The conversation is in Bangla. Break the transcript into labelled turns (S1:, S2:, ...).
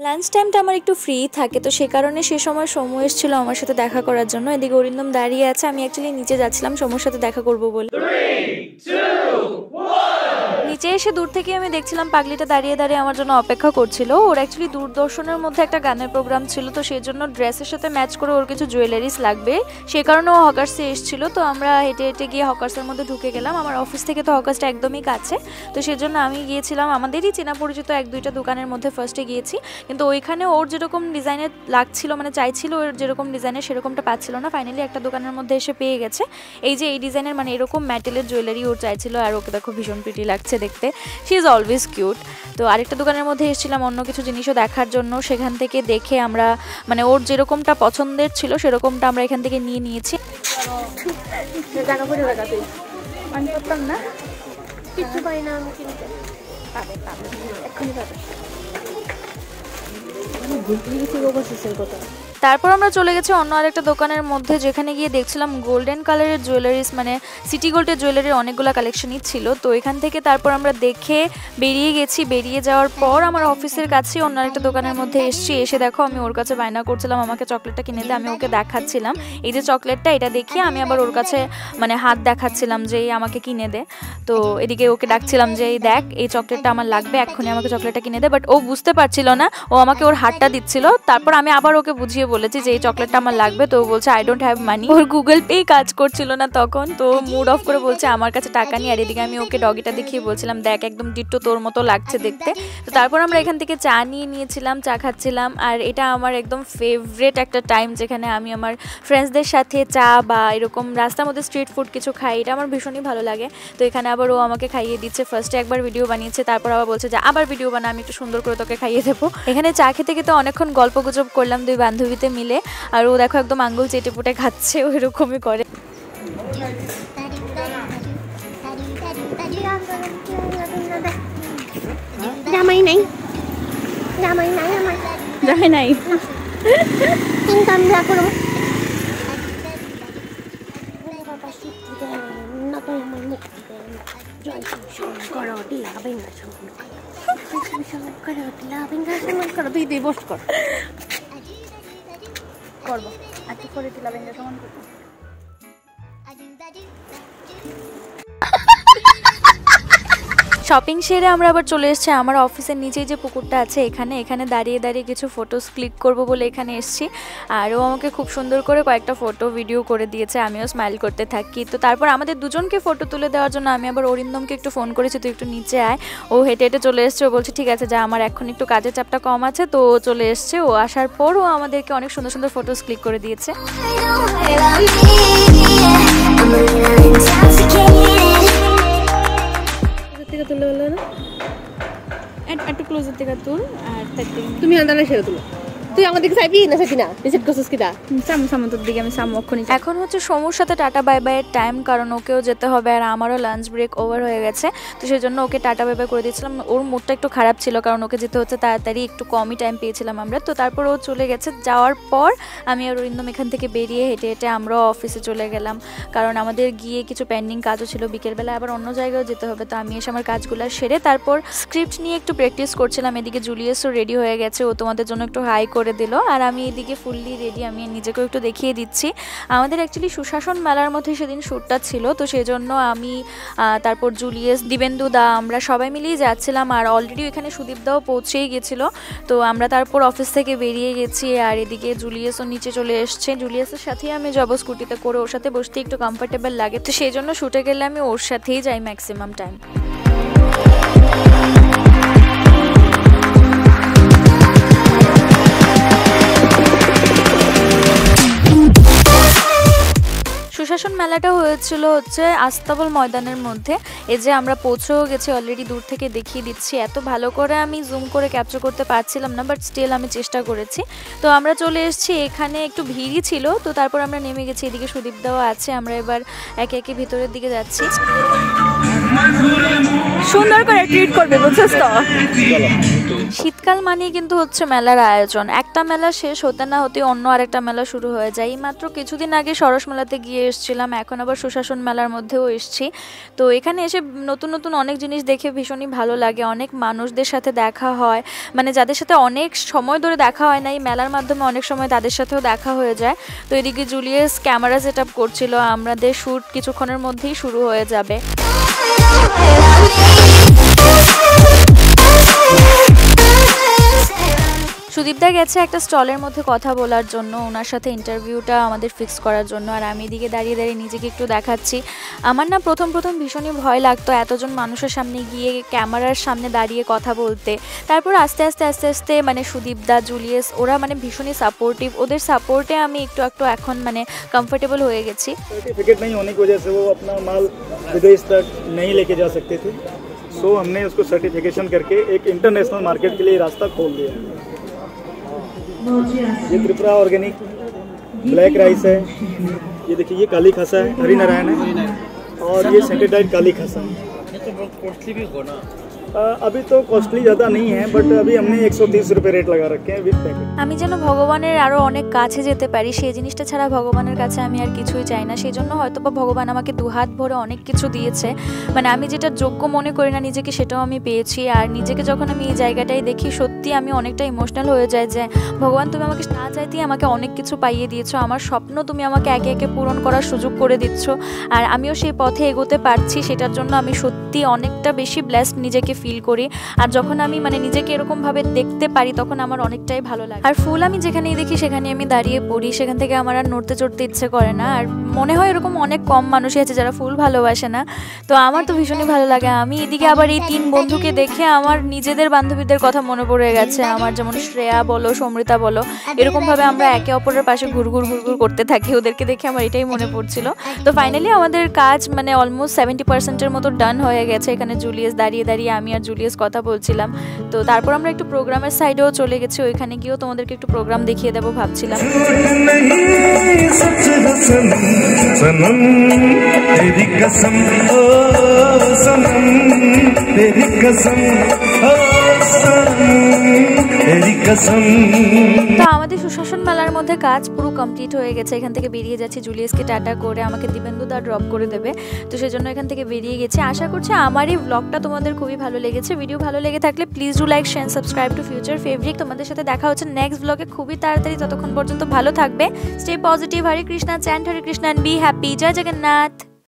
S1: লাঞ্চ টাইমটা আমার একটু ফ্রি থাকে, তো সে কারণে সে সময় সমু এসেছিল আমার সাথে দেখা করার জন্য। এদিকে অরিন্দম দাঁড়িয়ে আছে, আমি অ্যাকচুয়ালি নিচে যাচ্ছিলাম সমুর সাথে দেখা করব বলে। নিচে এসে দূর থেকে আমি দেখছিলাম পাগলিটা দাঁড়িয়ে দাঁড়িয়ে আমার জন্য অপেক্ষা করছিল। ওর অ্যাকচুয়ালি দূরদর্শনের মধ্যে একটা গানের প্রোগ্রাম ছিল, তো সেই জন্য ড্রেসের সাথে ম্যাচ করে ওর কিছু জুয়েলারিস লাগবে, সেই কারণে ও হকার্সে এসেছিল। তো আমরা হেঁটে হেঁটে গিয়ে হকার্সের মধ্যে ঢুকে গেলাম। আমার অফিস থেকে তো হকার্সটা একদমই কাছে, তো সেই জন্য আমি গিয়েছিলাম আমাদেরই চেনা পরিচিত এক দুইটা দোকানের মধ্যে ফার্স্টে গিয়েছি। কিন্তু ওইখানে ওর যেরকম ডিজাইনের লাগছিল, মানে চাইছিল ওর যেরকম ডিজাইনের সেরকমটা পাচ্ছিল না। ফাইনালি একটা দোকানের মধ্যে এসে পেয়ে গেছে এই যে এই ডিজাইনের, মানে এরকম মেটেলের জুয়েলারি ওর চাইছিল। আর ওকে দেখো ভীষণ প্রিটি লাগছে দেখতে, শি ইজ অলওয়েজ কিউট। তো আরেকটা দোকানের মধ্যে এসেছিলাম অন্য কিছু জিনিসও দেখার জন্য, সেখান থেকে দেখে আমরা মানে ওর যেরকমটা পছন্দের ছিল সেরকমটা আমরা এখান থেকে নিয়ে নিয়েছি।
S2: টাকা পড়ে লাগাতে আমি করতাম না, কিছু পাই না আমি কিনতে। পাবে পাবে এক্ষুনি পাবে। আমি ভুলে গেছি গোবর কথা।
S1: তারপর আমরা চলে গেছি অন্য আরেকটা দোকানের মধ্যে, যেখানে গিয়ে দেখছিলাম গোল্ডেন কালারের জুয়েলারিস, মানে সিটি গোল্ডের জুয়েলারির অনেকগুলো কালেকশনই ছিল। তো এখান থেকে তারপর আমরা দেখে বেরিয়ে গেছি। বেরিয়ে যাওয়ার পর আমার অফিসের কাছে অন্য আরেকটা দোকানের মধ্যে এসেছি। এসে দেখো আমি ওর কাছে বায়না করছিলাম আমাকে চকলেটটা কিনে দে। আমি ওকে দেখাচ্ছিলাম এই যে চকলেটটা, এটা দেখিয়ে আমি আবার ওর কাছে মানে হাত দেখাচ্ছিলাম যে আমাকে কিনে দে। তো এদিকে ওকে ডাকছিলাম যে এই দেখ এই চকলেটটা আমার লাগবে, এক্ষুনি আমাকে চকলেটটা কিনে দে। বাট ও বুঝতে পারছিল না, ও আমাকে ওর হাতটা দিচ্ছিল। তারপর আমি আবার ওকে বুঝিয়ে বলেছি যে এই চকলেটটা আমার লাগবে, তো বলছে I don't have money. Or Google pay কাজ করছিল না তখন, তো মুড অফ করে বলছে আমার কাছে টাকা নেই। আর এদিকে আমি ওকে ডগিটা দেখিয়ে বলছিলাম দেখ একদম ডিট্টো তোর মতো লাগছে দেখতে। তো তারপর আমরা এখান থেকে চা নিয়ে নিয়েছিলাম, চা খাচ্ছিলাম। আর এটা আমার একদম ফেভারিট একটা টাইম, যেখানে আমি আমার ফ্রেন্ডসদের সাথে চা বা এরকম রাস্তার মধ্যে স্ট্রিট ফুড কিছু খাই, এটা আমার ভীষণই ভালো লাগে। তো এখানে আবার ও আমাকে খাইয়ে দিচ্ছে। ফার্স্টে একবার ভিডিও বানিয়েছে, তারপর আবার বলছে যে আবার ভিডিও বানা, আমি একটু সুন্দর করে তোকে খাইয়ে দেবো। এখানে চা খেতে খেতে অনেকক্ষণ গল্প গুজব করলাম দুই বান্ধবীতে মিলে। আর ও দেখো একদম আঙ্গুল চেটে পুটে খাচ্ছে, ওই রকমই করে।
S2: জামাই নাই, জামাই নাই আমার, জামাই নাই কিন্তু আমি যা করবো তুই দিয়ে বস কর করবো আর তুই করে দিলা বেঙ্গা সমান করবো।
S1: শপিং সেরে আমরা আবার চলে এসেছি আমার অফিসের নিচেই যে পুকুরটা আছে এখানে। এখানে দাঁড়িয়ে দাঁড়িয়ে কিছু ফটোস ক্লিক করব বলে এখানে এসেছি। আর ও আমাকে খুব সুন্দর করে কয়েকটা ফটো ভিডিও করে দিয়েছে, আমিও স্মাইল করতে থাকি। তো তারপর আমাদের দুজনকে ফটো তুলে দেওয়ার জন্য আমি আবার অরিন্দমকে একটু ফোন করেছি, তুই একটু নিচে আয়। ও হেঁটে হেঁটে চলে এসছে। ও বলছে ঠিক আছে যা, আমার এখন একটু কাজের চাপটা কম আছে। তো ও চলে এসছে। ও আসার পর ও আমাদেরকে অনেক সুন্দর সুন্দর ফটোস ক্লিক করে দিয়েছে।
S2: তুলে বললো না
S1: একটু ক্লোজের থেকে তুল, আর
S2: তুমি আন্দাজে সেরে তুলো। তুই আমাদেরকে চাইবি না চাইবি না রিসেট করছিস কিনা
S1: সামুর দিকে আমি সামক্ষণই। এখন হচ্ছে সমুর সাথে টাটা বাই বাইয়ের টাইম, কারণ ওকেও যেতে হবে আর আমারও লাঞ্চ ব্রেক ওভার হয়ে গেছে। তো সেই জন্য ওকে টাটা বাই বাই করে দিয়েছিলাম। ওর মুডটা একটু খারাপ ছিল, কারণ ওকে যেতে হচ্ছে তাড়াতাড়ি, একটু কমই টাইম পেয়েছিলাম আমরা। তো তারপর ও চলে গেছে। যাওয়ার পর আমি আর অরিন্দম এখান থেকে বেরিয়ে হেঁটে হেঁটে আমরাও অফিসে চলে গেলাম, কারণ আমাদের গিয়ে কিছু পেন্ডিং কাজও ছিল। বিকেলবেলা আবার অন্য জায়গায় যেতে হবে। তো আমি এসে আমার কাজগুলো সেরে তারপর স্ক্রিপ্ট নিয়ে একটু প্র্যাকটিস করছিলাম। এদিকে জুলিয়াসও রেডি হয়ে গেছে, ও তোমাদের জন্য একটু হাই করে দিল। আর আমি এদিকে ফুললি রেডি, আমি নিজেকেও একটু দেখিয়ে দিচ্ছি। আমাদের অ্যাকচুয়ালি সুশাসন মেলার মধ্যে সেদিন শ্যুটটা ছিল, তো সেই জন্য আমি তারপর জুলিয়াস, দিবেন্দু দা, আমরা সবাই মিলেই যাচ্ছিলাম। আর অলরেডি এখানে সুদীপ দাও পৌঁছেই গেছিলো। তো আমরা তারপর অফিস থেকে বেরিয়ে গেছি। আর এদিকে জুলিয়াসও নিচে চলে এসছে। জুলিয়াসের সাথেই আমি যাবো স্কুটিতে করে, ওর সাথে বসতে একটু কমফোর্টেবল লাগে। তো সেই জন্য শ্যুটে গেলে আমি ওর সাথেই যাই ম্যাক্সিমাম টাইম। সুশাসন মেলাটা হয়েছিল হচ্ছে আস্তাবল ময়দানের মধ্যে। এই যে আমরা পৌঁছেও গেছি অলরেডি, দূর থেকে দেখিয়ে দিচ্ছি। এত ভালো করে আমি জুম করে ক্যাপচার করতে পারছিলাম না, বাট স্টিল আমি চেষ্টা করেছি। তো আমরা চলে এসেছি, এখানে একটু ভিড়ই ছিল। তো তারপর আমরা নেমে গেছি। এদিকে সুদীপ দাও আছে। আমরা এবার একে একে ভিতরের দিকে যাচ্ছি। সুন্দর করে ট্রিট করবে, বুঝছিস তো? শীতকাল মানেই কিন্তু হচ্ছে মেলার আয়োজন। একটা মেলা শেষ হতে না হতে অন্য আরেকটা মেলা শুরু হয়ে যায়। এই মাত্র কিছুদিন আগে সরস মেলাতে গিয়ে এসেছিলাম, এখন আবার সুশাসন মেলার মধ্যেও এসেছি। তো এখানে এসে নতুন নতুন অনেক জিনিস দেখে ভীষণই ভালো লাগে। অনেক মানুষদের সাথে দেখা হয়, মানে যাদের সাথে অনেক সময় ধরে দেখা হয় না, এই মেলার মাধ্যমে অনেক সময় তাদের সাথেও দেখা হয়ে যায়। তো এদিকে জুলিয়াস ক্যামেরা সেট আপ করছিল, আমাদের শ্যুট কিছুক্ষণের মধ্যেই শুরু হয়ে যাবে। সুদীপদা গেছে একটা স্টলের মধ্যে কথা বলার জন্য, ওনার সাথে ইন্টারভিউটা আমাদের ফিক্স করার জন্য। আর আমি এদিকে দাঁড়িয়ে দাঁড়িয়ে নিজেকে একটু দেখাচ্ছি। আমার না প্রথম ভীষণই ভয় লাগতো এতজন মানুষের সামনে গিয়ে ক্যামেরার সামনে দাঁড়িয়ে কথা বলতে। তারপর আস্তে আস্তে মানে সুদীপদা, জুলিয়াস ওরা মানে ভীষণই সাপোর্টিভ। ওদের সাপোর্টে আমি একটু এখন মানে কমফোর্টেবল হয়ে গেছি।
S3: सर्टिफिकेट नहीं होने की वजह से वो अपना माल विदेश तक नहीं लेके जा सकते थे, सो हमने उसको सर्टिफिकेशन करके एक इंटरनेशनल मार्केट के लिए रास्ता खोल दिया। ये त्रिपुरा ऑर्गेनिक ब्लैक राइस है, ये देखिए ये काली खसा है, हरी नारायण है, और ये सेंटेडाइड काली खसा है। अभी तो कॉस्टली ज़्यादा नहीं है, बट अभी हमने 130 रुपये रेट लगा रखे हैं विद पैकेट।
S1: আমি যেন ভগবানের আরও অনেক কাছে যেতে পারি, সেই জিনিসটা ছাড়া ভগবানের কাছে আমি আর কিছুই চাই না। সেই জন্য হয়তো বা ভগবান আমাকে দুহাত ভরে অনেক কিছু দিয়েছে, মানে আমি যেটা যোগ্য মনে করি না নিজেকে সেটাও আমি পেয়েছি। আর নিজেকে যখন আমি এই জায়গাটায় দেখি সত্যি আমি অনেকটা ইমোশনাল হয়ে যাই যে ভগবান তুমি আমাকে না চাইতেই আমাকে অনেক কিছু পাইয়ে দিয়েছো, আমার স্বপ্ন তুমি আমাকে একে একে পূরণ করার সুযোগ করে দিচ্ছ, আর আমিও সেই পথে এগোতে পারছি। সেটার জন্য আমি সত্যি অনেকটা বেশি ব্লেসড নিজেকে ফিল করি। আর যখন আমি মানে নিজেকে এরকমভাবে দেখতে পারি তখন আমার অনেকটাই ভালো লাগে। আর ফুল আমি যেখানেই দেখি সেখানে আমি দাঁড়িয়ে পড়ি, সেখান থেকে আমার আর নড়তে চড়তে ইচ্ছে করে না। আর মনে হয় এরকম অনেক কম মানুষই আছে যারা ফুল ভালোবাসে না, তো আমার তো ভীষণই ভালো লাগে। আমি এদিকে আবার এই 3 বন্ধুকে দেখে আমার নিজেদের বান্ধবীদের কথা মনে পড়ে গেছে। আমার যেমন শ্রেয়া বলো, সমৃতা বলো, এরকমভাবে আমরা একে অপরের পাশে ঘুরঘুর করতে থাকি। ওদেরকে দেখে আমার এটাই মনে পড়ছিল। তো ফাইনালি আমাদের কাজ মানে অলমোস্ট 70% মতো ডান হয়ে গেছে। এখানে জুলিয়াস দাঁড়িয়ে দাঁড়িয়ে আমি আর জুলিয়াস কথা বলছিলাম। তো তারপর আমরা একটু প্রোগ্রামের সাইডেও চলে গেছি, ওইখানে গিয়েও তোমাদেরকে একটু প্রোগ্রাম দেখিয়ে দেবো ভাবছিলাম। তো আমাদের সুশাসন মেলার মধ্যে কাজ পুরো কমপ্লিট হয়ে গেছে। এখান থেকে বেরিয়ে যাচ্ছি, জুলিয়াসকে টাটা করে আমাকে দিবেন্দুদা ড্রপ করে দেবে, তো সেজন্য এখান থেকে বেরিয়ে গেছি। আশা করছি আমার এই ব্লগটা তোমাদের খুবই ভালো লেগেছে। ভিডিও ভালো লেগে থাকলে please do like, share, subscribe to future favourite. তোমাদের সাথে দেখা হচ্ছে নেক্সট ব্লগে খুবই তাড়াতাড়ি। ততক্ষণ পর্যন্ত ভালো থাকবে, stay positive. Hare Krishna, chant Hare Krishna, be happy. জয় জগন্নাথ।